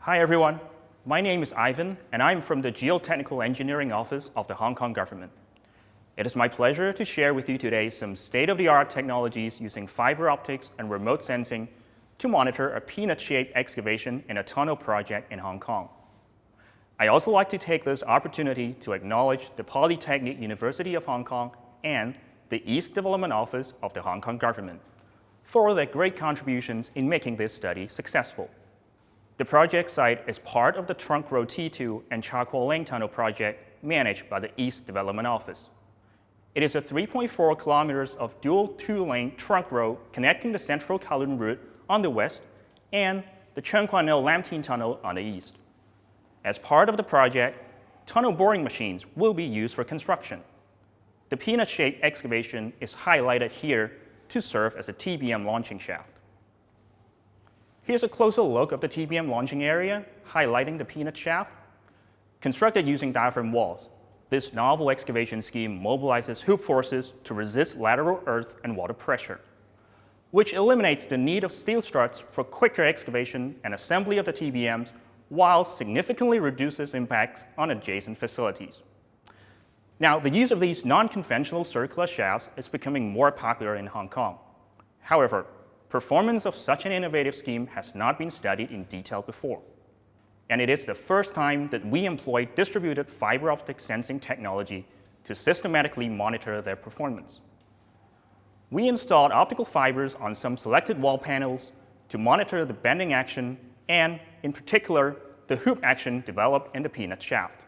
Hi everyone, my name is Ivan and I'm from the Geotechnical Engineering Office of the Hong Kong government. It is my pleasure to share with you today some state-of-the-art technologies using fiber optics and remote sensing to monitor a peanut-shaped excavation in a tunnel project in Hong Kong. I also like to take this opportunity to acknowledge the Polytechnic University of Hong Kong and the East Development Office of the Hong Kong government for their great contributions in making this study successful. The project site is part of the Trunk Road T2 and Cha Kua Lane Tunnel project managed by the East Development Office. It is a 3.4 kilometers of dual two-lane trunk road connecting the Central Kowloon route on the west and the Cheung Kwan O Lam Tin Tunnel on the east. As part of the project, tunnel boring machines will be used for construction. The peanut-shaped excavation is highlighted here to serve as a TBM launching shaft. Here's a closer look of the TBM launching area, highlighting the peanut shaft. Constructed using diaphragm walls, this novel excavation scheme mobilizes hoop forces to resist lateral earth and water pressure, which eliminates the need of steel struts for quicker excavation and assembly of the TBMs, while significantly reduces impacts on adjacent facilities. Now, the use of these non-conventional circular shafts is becoming more popular in Hong Kong. However, performance of such an innovative scheme has not been studied in detail before. And it is the first time that we employ distributed fiber optic sensing technology to systematically monitor their performance. We installed optical fibers on some selected wall panels to monitor the bending action and, in particular, the hoop action developed in the peanut shaft.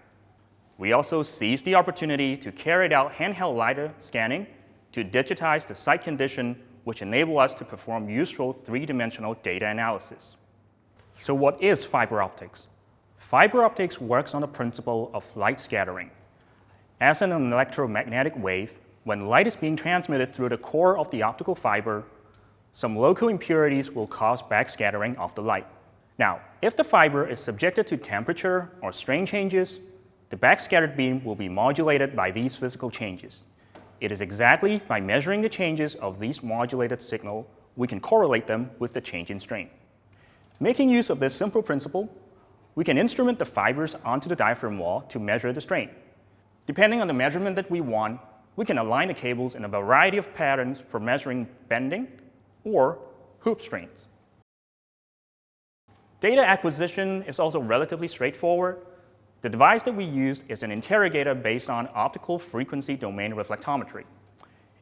We also seized the opportunity to carry out handheld LiDAR scanning to digitize the site condition, which enable us to perform useful three-dimensional data analysis. So what is fiber optics? Fiber optics works on the principle of light scattering. As in an electromagnetic wave, when light is being transmitted through the core of the optical fiber, some local impurities will cause backscattering of the light. Now, if the fiber is subjected to temperature or strain changes, the backscattered beam will be modulated by these physical changes. It is exactly by measuring the changes of these modulated signal we can correlate them with the change in strain. Making use of this simple principle, we can instrument the fibers onto the diaphragm wall to measure the strain. Depending on the measurement that we want, we can align the cables in a variety of patterns for measuring bending or hoop strains. Data acquisition is also relatively straightforward. The device that we used is an interrogator based on optical frequency domain reflectometry.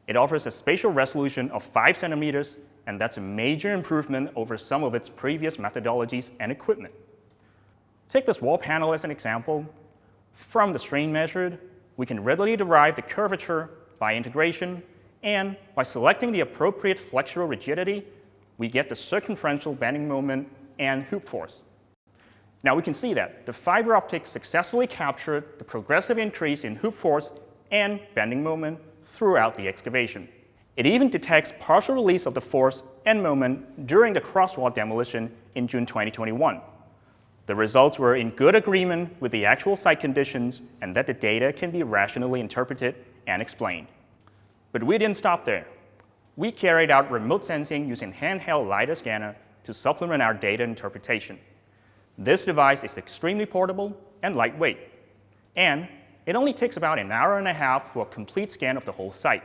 It offers a spatial resolution of 5 centimeters, and that's a major improvement over some of its previous methodologies and equipment. Take this wall panel as an example. From the strain measured, we can readily derive the curvature by integration, and by selecting the appropriate flexural rigidity, we get the circumferential bending moment and hoop force. Now we can see that the fiber optic successfully captured the progressive increase in hoop force and bending moment throughout the excavation. It even detects partial release of the force and moment during the crosswall demolition in June 2021. The results were in good agreement with the actual site conditions and that the data can be rationally interpreted and explained. But we didn't stop there. We carried out remote sensing using handheld LiDAR scanner to supplement our data interpretation. This device is extremely portable and lightweight, and it only takes about an hour and a half for a complete scan of the whole site,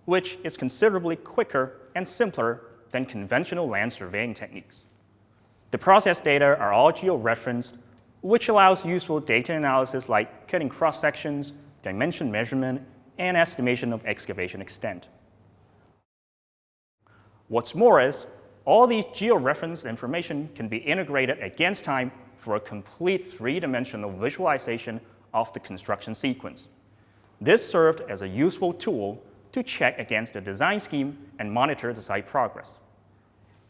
which is considerably quicker and simpler than conventional land surveying techniques. The processed data are all geo-referenced, which allows useful data analysis like cutting cross-sections, dimension measurement, and estimation of excavation extent. What's more is, all these geo-referenced information can be integrated against time for a complete three-dimensional visualization of the construction sequence. This served as a useful tool to check against the design scheme and monitor the site progress.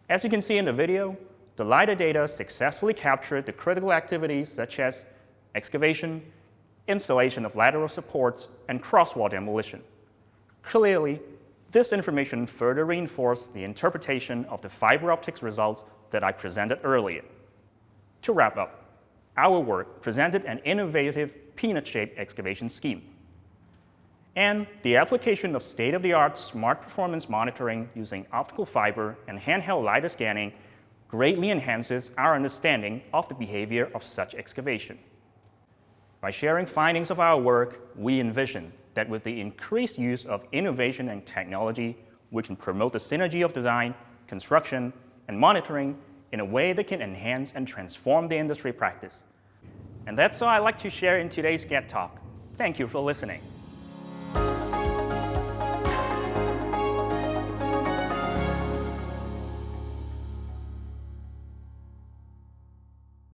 As you can see in the video, the LiDAR data successfully captured the critical activities such as excavation, installation of lateral supports, and crosswall demolition. Clearly, this information further reinforced the interpretation of the fiber optics results that I presented earlier. To wrap up, our work presented an innovative peanut-shaped excavation scheme. And the application of state-of-the-art smart performance monitoring using optical fiber and handheld LiDAR scanning greatly enhances our understanding of the behavior of such excavation. By sharing findings of our work, we envision that with the increased use of innovation and technology, we can promote the synergy of design, construction, and monitoring in a way that can enhance and transform the industry practice. And that's all I'd like to share in today's GED Talk. Thank you for listening.